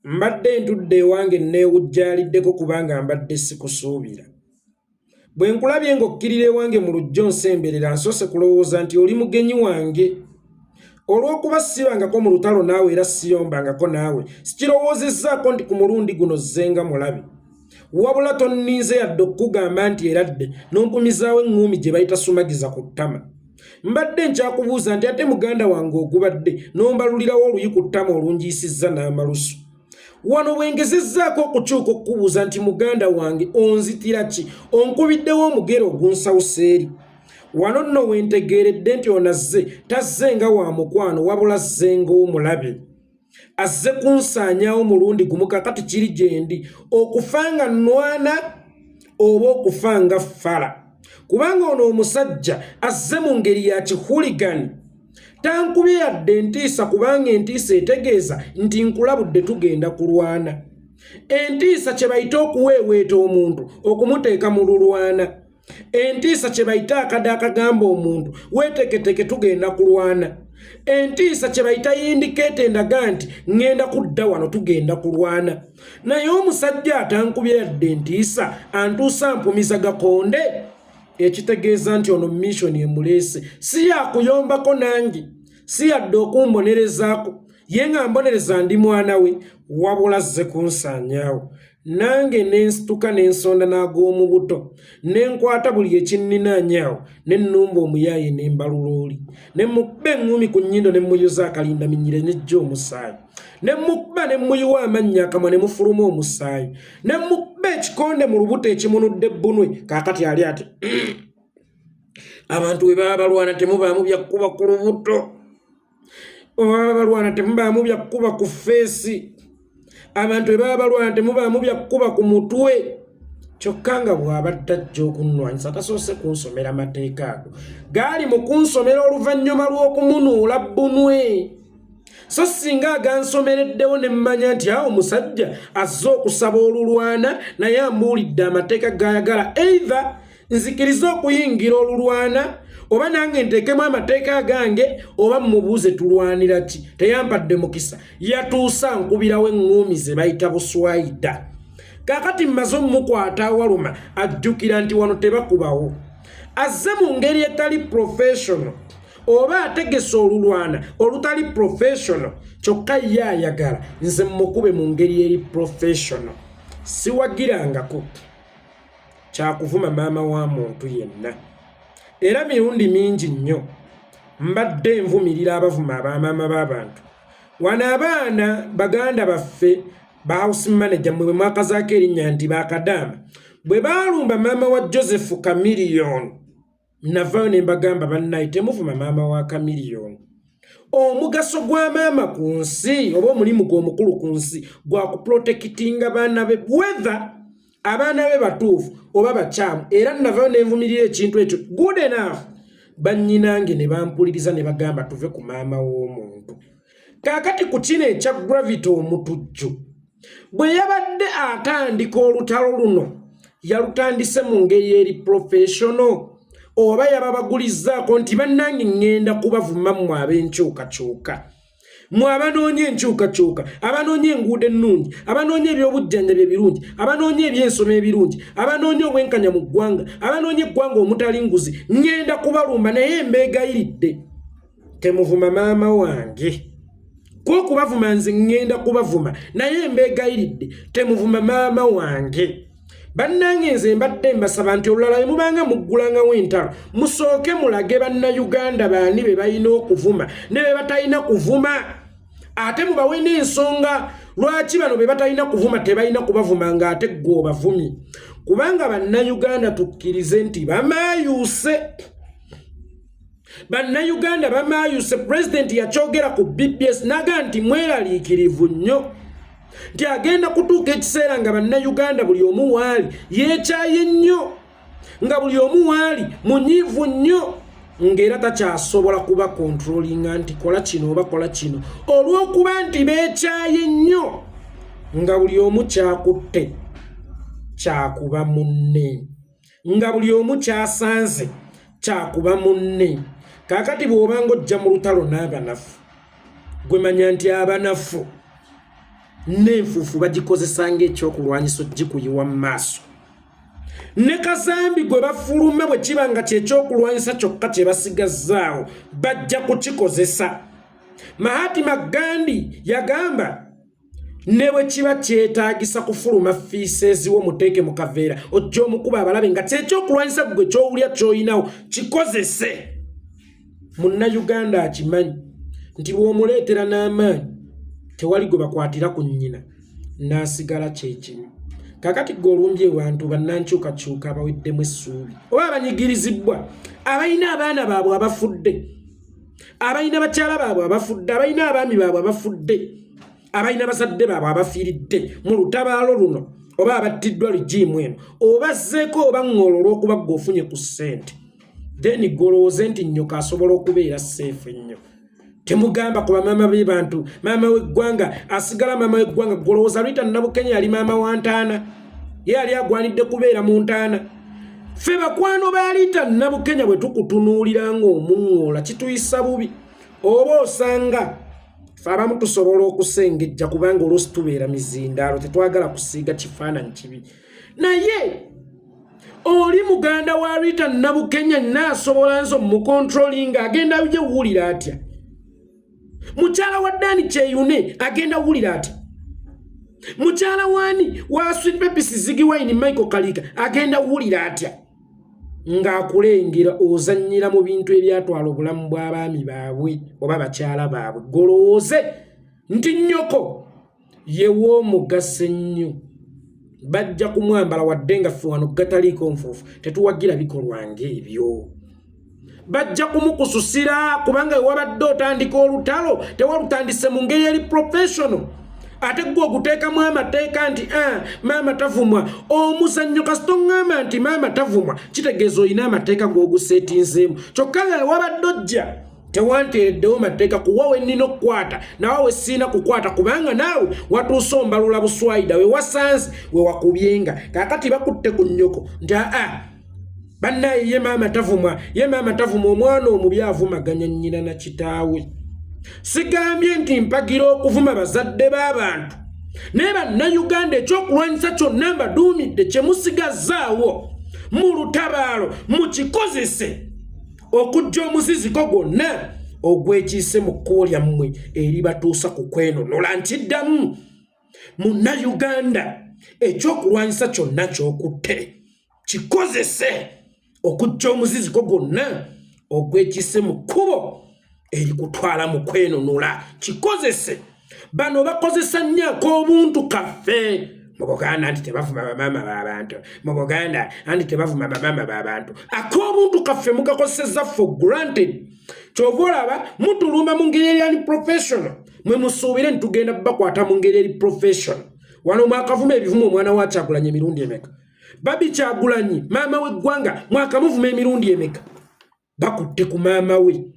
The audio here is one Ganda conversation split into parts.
mbadde ntudde ewange neewujjaaliddeko kubanga mbadde sikusuubira. Bwe nkulabye ng'okkirira ewange mu lujjo nsemberera nsoose kulowooza nti oli mugenyi wange. Olw'okuba sibangako mu lutalo naawe era siyombangako naawe, sikirowoozezzaako nti ku mulundi guno zzenga mulabe. Wabula tonninze yadde okugamba nti eradde n'ompumizaawo eŋŋuumi gye bayita sumagiza ku ttama. Mbadde nkyakubuuza nti ate muganda wange ogubadde n'ombalulirawo oluyi ku ttama olungiisizza n'amalusu. Wano bwengezezzaako okukyuka okukubuuza nti muganda wange onzitira ki, onkubiddewo omugero ogunsawuseeri. Wano nno wentegeeredde nti onazze tazze nga wa mukwano wabula azze ng'omulabe. Azze kunsaanyaawo mulundi gumu kakati kiri gye ndi, okufa nga nnwana oba okufa nga ffala. Kubanga ono omusajja azze mu ngeri ya kihuligani. Tankubye yadde entiisa kubanga entiisa etegeeza nti nkulabudde tugenda kulwana. Entiisa kye bayita okuweeweeta omuntu okumuteeka mu lulwana. Entiisa kye bayita akada akagamba omuntu weeteketeke tugenda kulwana. Entiisa kye bayita yindikeeta endaga nti ŋŋenda kudda wano tugenda kulwana. Naye omusajja atankubye yadde entiisa antuusa mpumiza gakonde. Ekitegeeza nti ono mission emuleese si yakuyombako nange, si yadde okumbonerezaako, ye nga mbonereza ndi mwana we, wabula azze kunsaanyaawo. Nange nensituka nensonda n'ag'omu buto, nenkwata buli ekinninaanyaawo, nennumba omuyaaye n'embalulooli, nemmukuba eŋŋumi ku nnyindo nemmuyuza akalinda minyire nejja omusaayi, nemmukuba nemmuyiwa amannya akamwa ne mufuluma omusaayi, nemmukuba ekikonde mu lubuto ekimunudde bbunwe. Kaakati ali ati abantu bwe baba balwana temubaamu byakkuba ku lubuto, baba balwana temubaamu byakkuba ku feesi, abantu bwe baba balwana temubaamu byakkuba ku mutwe. Kyokka nga bw'abadde ajja okunnwanyisa tasoose kunsomera mateeka ago, gaali mu kunsomera oluvannyuma lw'okumunuula bbunwe. So singa agansomereddewo ne mmanya nti awo omusajja azze okusaba olulwana naye ambuulidde amateeka g'ayagala, either nzikiriza okuyingira olulwana oba nange nteekemu amateeka agange oba mmubuuze tulwanira ki. Teyampadde mukisa, yatuusa nkubirawo eŋŋuumi ze bayita buswayida. Kaakati mmaze omukwata awaluma ajjukira nti wano tebakubawo. Azze mu ngeri etali professional oba ategese olulwana olutali professional, kyokka ye ayagala nze mmukube mu ngeri eri professional. Siwagirangako kyakuvuma maama wa muntu yenna. Era mirundi mingi nnyo mbadde nvumirira abavuma abamaama b'abantu. Wano abaana baganda baffe ba house manager mwe mwakazaako erinnya nti bakadaama bwe baalumba maama wa Joseph Kamiliyoni, navayo ne mbagamba bannaye temuvuma maama wa Kamiliyoni. Omugaso gwa maama ku nsi oba omulimu gw'omukulu ku nsi gwa kuprotekitinga baana be, whether abaana be batuufu oba bakyamu. Era navayo ne nvumirira ekintu ekyo good enough. Bannyinange ne bampuliriza ne bagamba tuve ku maama w'omuntu. Kaakati ku kino ekya Gravity Omutujju bwe yabadde atandika olutalo luno yalutandise mu ngeri eri professional oba yababagulizzaako nti bannange ŋŋenda kubavuma mmwe ab'enkyukakyuka, mmwe abanoonya enkyukakyuka, abanoonya enguudo ennungi, abanoonya ebyobujjanjabi ebirungi, abanoonya ebyensoma ebirungi, abanoonya obwenkanya mu ggwanga, abanoonya eggwanga omutali nguzi, ŋŋenda kubalumba naye mbeegayiridde temuvuma maama wange. Ko kubavuma nze ŋŋenda kubavuma naye mbeegayiridde temuvuma maama wange. Bannange nze mbadde mbasaba nti olulala bwe mubanga muggulangawo entalo musooke mulage bannayuganda baani be balina okuvuma ne be batalina kuvuma, ate mubawe n'ensonga lwaki bano be batalina kuvuma tebalina kubavuma ng'ate ggwe obavumye. Kubanga bannayuganda tukkirize nti bamaayuuse. Bannayuganda bamaayuuse. President yakyogera ku BBS naga nti mweraliikirivu nnyo nti agenda kutuuka ekiseera nga bannayuganda buli omu waali yeekyaye nnyo, nga buli omu waali munyiivu nnyo, ng'era takyasobola kuba controllinga nti kola kino oba kola kino, olw'okuba nti beekyaye nnyo, nga buli omu kyakutte kyakuba munne, nga buli omu kyasanze kyakuba munne. Kaakati bw'obanga ojja mu lutalo n'abanafu, gwe manya nti abanafu n'enfuufu bagikozesa ng'ekyokulwanyisa gikuyiwa mu maaso. Ne kazambi gwe bafuluma bwe kiba nga kyekyokulwanyisa kyokka kye basigazzaawo bajja kukikozesa. Mahatma Gandhi yagamba ne bwe kiba kyetaagisa kufuluma fiiseezi wo muteeke mu kaveera ojja omukuba abalabe nga kyekyokulwanyisa gwe ky'owulya ky'oyinawo kikozese. Munnayuganda akimanyi nti bw'omuleetera n'amaanyi tewali gwe bakwatira ku nnyina n'asigala kyekimu. Kakati gwe olumbye bantu bannankyukakyuka abaweddemu essuubi oba abanyigirizibwa abalina abaana baabwe abafudde, abalina bakyala baabwe abafudde, abalina abaami baabwe abafudde, abalina bazadde baabwe abafiiridde mu lutabaalo luno oba abattiddwa ligiimu eno, obazzeeko oba ŋŋolo olw'okuba gwe ofunye ku ssente, then golowooze nti nnyoka asobola okubeera seefu ennyo. Temugamba ku bamaama b'ebantu, maama w'eggwanga asigala maama w'eggwanga. Golowooza Rita Nabukenya yali maama wa ntaana, ye yali agwanidde kubeera mu ntaana. Ffe bakwano ba Rita Nabukenya bwe tukutunuulira ng'omuŋŋoola kituyisa bubi, oba osanga ffe abamu tusobola okusengejja kubanga oluusi tubeera mizindaalo tetwagala kusiiga kifaananyi kibi. Naye oli muganda wa Rita Nabukenya naasobola nso mukontrolinga agenda yewulira atya? Mukyala wa Dani Kyeyune agenda wulira ati? Mukyala wani wa Sweet Pepisi Ziggy Wine Michael Kalika agenda wulira atya? Ng'akulengera ozannyira mu bintu ebyatwala obulamu bw'abaami baabwe oba bakyala baabwe. Golowooze nti nnyoko ye w'omugaso ennyo. Bajja kumwambala wadde nga ffe wano gataliiko nfuufu tetuwagira bikolwa ng'ebyo. Bajja kumukususira kubanga wabadde otandika olutalo tewalutandise mu ngeri eri professional. Ate gwe oguteekamu amateeka nti maama tavumwa. Omuzannyo kasita oŋŋamba nti maama tavumwa kitegeeza olina amateeka g'oguseetinzeemu. Kyokka nga wabadde ojja tewanteereddewo mateeka kuwawe nnina okukwata nawe siina kukwata kubanga naawe watuuse ombalula buswayida we wasanze we wakubyenga. Kaakati bakutte ku nnyoko nti bannaye ye maama tavumwa, omwana omubi avumaganya nnyina na kitaawe. Sigambye nti mpagira okuvuma bazadde b'abantu naye bannayuganda ekyokulwanyisa kyonna mbaduumidde kye musigazzaawo mu lutabaalo mukikozese okujja omuziziko gwonna ogwekiise mu kkubo lyammwe eribatuusa ku kwenonola. Nkiddamu munnayuganda ekyokulwanyisa kyonna ky'okutte kikozese okujja omuziziko gwonna ogwekiise mu kkubo erikutwala mu kwenonola. Kikozese. Bano bakozesa nnyo ak'obuntu kaffe. Mu Buganda anti tebavuma bamaama b'abantu. Mu Buganda anti tebavuma bamaama b'abantu. Ak'obuntu kaffe mugakozesezza for granted. Kyova olaba mutulumba mu ngeri eri professional. Mwe musuubire ntugenda bakwata mu ngeri eri professional. Wano mwakavuma ebivumu omwana wa Kyagulanyi emirundi emeka. Babi Kyagulanyi maama w'eggwanga mwakamuvuma emirundi emeka. Bakutte ku maama we.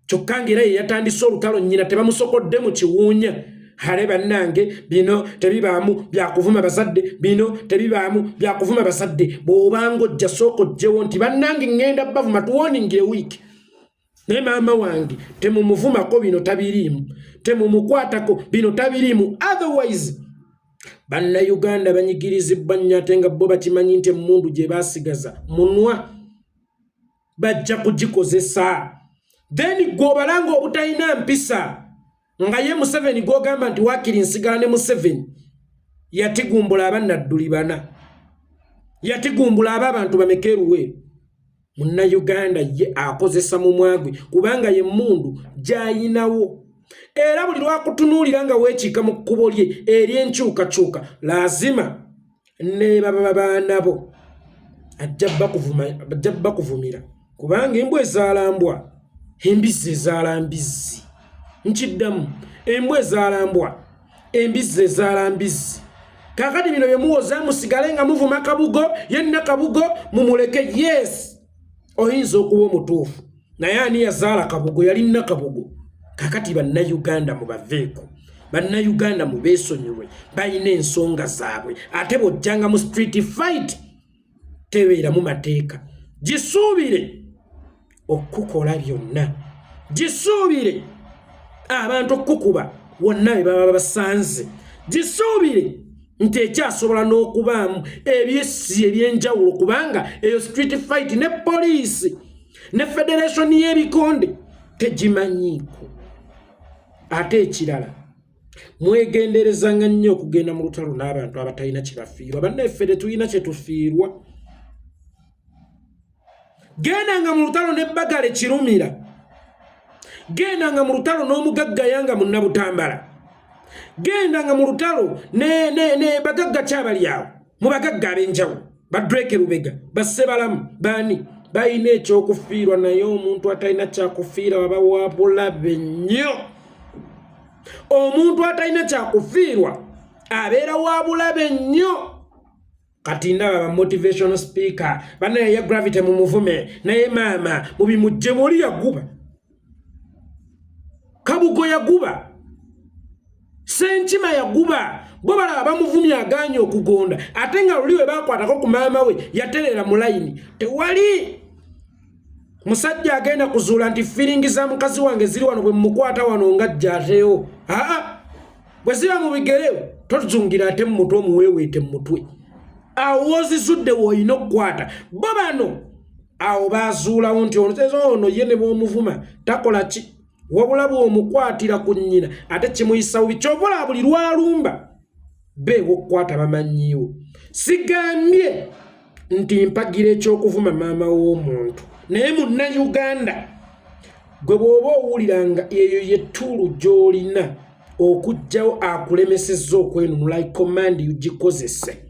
Kyokka ng'era ye yatandise olutalo nnyina tebamusokodde mu kiwuunya. Hale bannange bino tebibaamu byakuvuma bazadde, bino tebibaamu byakuvuma bazadde. Bw'obanga ojja sooka ojjewo nti bannange ŋŋenda bavuma tuwoningire wiiki. Naye maama wange temumuvumako bino tabiriimu, temumukwatako bino tabiriimu. Otherwise bannayuganda banyigirizibwa nnyo ate nga bo bakimanyi nti emmundu gye baasigaza munwa bajja kugikozesa. Then gwobalanga obutalina mpisa nga ye Museveni gwogamba nti waakiri nsigala ne Museveni yatigumbula abannadduli bana, yatigumbula abantu bamekeruwe. Munnayuganda ye akozesa mu mwagwe kubanga ye mundu gyayinawo. Era buli lwakutunuulira nga weekiika mu kkubo lye ery'enkyukakyuka lazima ne baba baanabo ajja bakuvumira kubanga embwa ezaala mbwa, embizzi ezaala mbizzi. Nkiddamu embwa ezaala mbwa, embizzi ezaala mbizzi. Kaakati bino bye muwoza musigale nga muvuma kabugo yenna kabugo mumuleke. Yes, oyinza okuba omutuufu naye ani yazaala kabugo? Yalina kabugo. Kaakati bannayuganda mubaveeko, bannayuganda mubeesonyiwe, balina ensonga zaabwe. Ate bw'ojjanga mu street fight tebeera mu mateeka. Gisuubire okukola byonna, gisuubire abantu okukuba wonna be baba basanze, gisuubire nti ekyasobola n'okubaamu ebyessi ebyenjawulo kubanga eyo street fight ne poliisi ne federation y'ebikonde tegimanyiiko. Ate ekirala mwegenderezanga nnyo okugenda mu lutalo n'abantu abatalina kye bafiirwa. Bannaffe tetulina kye tufiirwa. Gendanga mu lutalo n'ebbagale kirumira. Gendanga mu lutalo n'omugagga yanga mu Nabutambala. Gendanga mu lutalo ne bagagga kyabali awo mu bagagga ab'enjawulo badreke Lubega bassebalamu baani balina ekyokufiirwa, naye omuntu atalina kyakufiira waba wa bulabe nnyo. Omuntu atalina kyakufiirwa abeera wa bulabe nnyo. Kati ndaba ba motivational speaker banaye ya gravity mu muvume naye maama mu bimujje muli yaguba Kabugo yaguba Senkima yaguba bo balaba bamuvumya aganye okugonda ate nga luliwe bakwatako ku maama we yaterera mu line. Tewali musajja agenda kuzuula nti feeling za mukazi wange ziri wano bwe mukwata wano ngajja ateo. Bwe ziba mu bigerewo totuzungira ate mu mutwe omuweeweete mu mutwe. Awo zizudde woyina okukwata. Bo bano awo bazuulawo nti ono ye ne bw'omuvuma takola ki wabula bw'omukwatira ku nnyina ate kimuyisa bubi ky'obola buli lwalumba beewo okukwata bamanyiwo. Sigambye nti mpagira eky'okuvuma maama w'omuntu naye Munnayuganda gwe bw'oba owuliranga eyo y'ettuulu gy'olina okujjawo akulemesezza okwenunula I command you gikozese.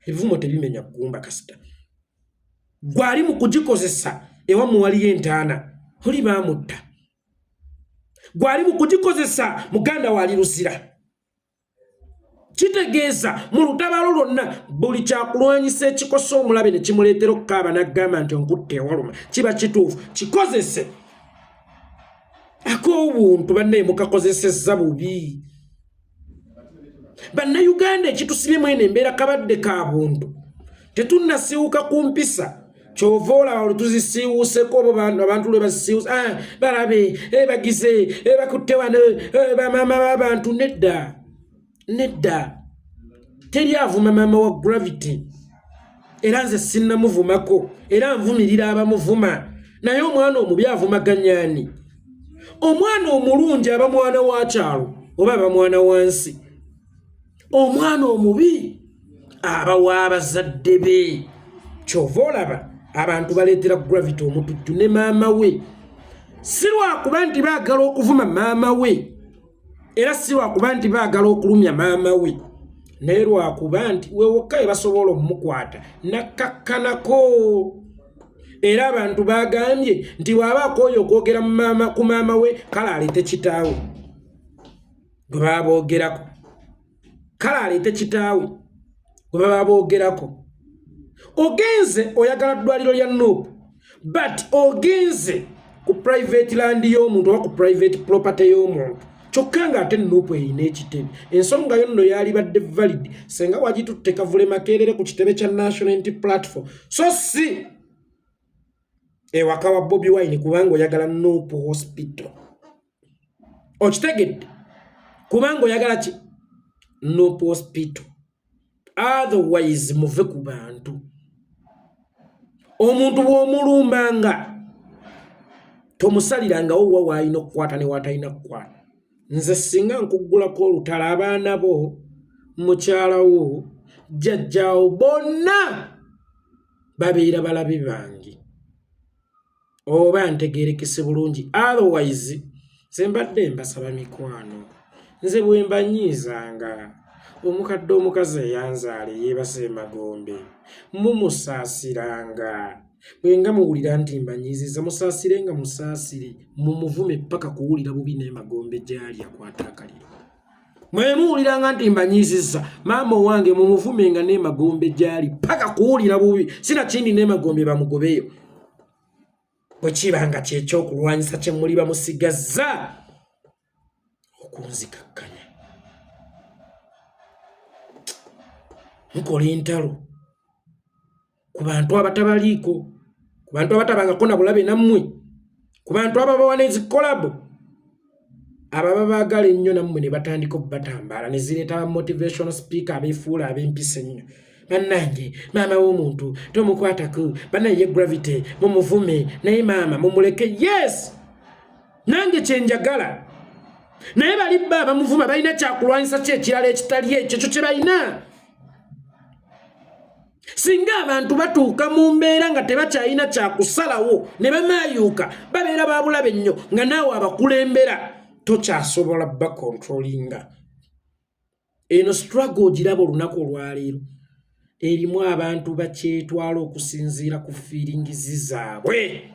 Ebivumo tebimenya kugumba kasita. Gwali mu kugikozesa ewammwe waliyo entaana oli baamutta. Gwali mu kugikozesa muganda wali Luzira. Kitegeeza mu lutabalo lwonna buli kyakulwanyisa ekikosa omulabe ne kimuleetera okukaaba n'aggamba nti onkutte ewaluma kiba kituufu kikozese. Ak'obuntu bannaye mukakozesezza bubi. Bannayuganda ekitusibye mwene embeera kabadde ka buntu tetunnasiiwuka ku mpisa kyova olaba olutuzisiiwuuseko obo abantu lwe bazisiiwuusa balabe bagize bakutte wano bamaama b'abantu. Nedda teri avuma maama wa gravity era nze sinnamuvumako era nvumirira abamuvuma naye omwana omubi avumaganyani. Omwana omulungi aba mwana wa kyalo oba aba mwana wansi. Omwana omubi aba w'abazadde be. Kyova olaba abantu baleetera gravity Omutujju ne maama we. Si lwakuba nti baagala okuvuma maama we era si lwakuba nti baagala okulumya maama we naye lwakuba nti we wokka basobola omukwata nakkakkanako. Era abantu bagambye nti bw'abaako oyo okwogera ku maama we kale aleete kitaawe gwe baba boogerako. Kale aleete kitaawe gwe baba boogerako. Ogenze oyagala ddwaliro lya Nuupu but ogenze ku private land y'omuntu oba ku private property y'omuntu kyokka ng'ate Nuupu erina ekitebe. Ensonga yo nno yali badde valid senga wagitutte Kavule Makerere ku kitebe kya National Unity Platform so si ewaka wa Bobi Wine kubanga oyagala Nuupu Hospital. Okitegedde kubanga oyagala ki Nuupu Hospital. Otherwise muve ku bantu. Omuntu bw'omulumbanga tomusaliranga wa wayina okukwata ne watayina kukwata. Nze singa nkuggulako olutala abaana bo mukyalawo jjajjaawo bonna babeera balabe bange oba ntegeerekese bulungi. Otherwise nze mbadde mbasaba mikwano. Nze bwe mbanyiizanga omukadde omukazi eyanzaala yeebase Magombe mumusaasiranga. Bwenga muwulira nti mbanyiiziza musaasirenga musaasire mumuvume paka kuwulira bubi ne Magombe gyali akwata akaliro. Mwe muwuliranga nti mbanyiiziza maama wange mumuvumenga ne Magombe gyali paka kuwulira bubi sina kindi ne Magombe bamugobeyo. Bwe kibanga kyekyokulwanyisa kye muli bamusigazza okunzikakkanya. Mukola entalo ku bantu abatabaliiko, ku bantu abatabangako na bulabe nammwe, ku bantu ababawa n'ezikolabo ababa baagala ennyo nammwe ne batandika okubatambaala ne zireeta ba motivational speaker abeefuula ab'empisa ennyo. Bannange maama w'omuntu tomukwatako, bannaye gravity mumuvume, naye maama mumuleke. Yes, nange kyenjagala, naye bali bba abamuvuma balina kyakulwanyisa ki ekirala ekitali ekyo kye balina. Singa abantu batuuka mu mbeera nga tebakyalina kyakusalawo ne bamaayuuka babeera babulabe nnyo nga naawe abakulembera tokyasobola bakontrolinga. Eno struggle ogiraba olunaku olwaleero erimu abantu bakyetwala okusinziira ku feelings zaabwe.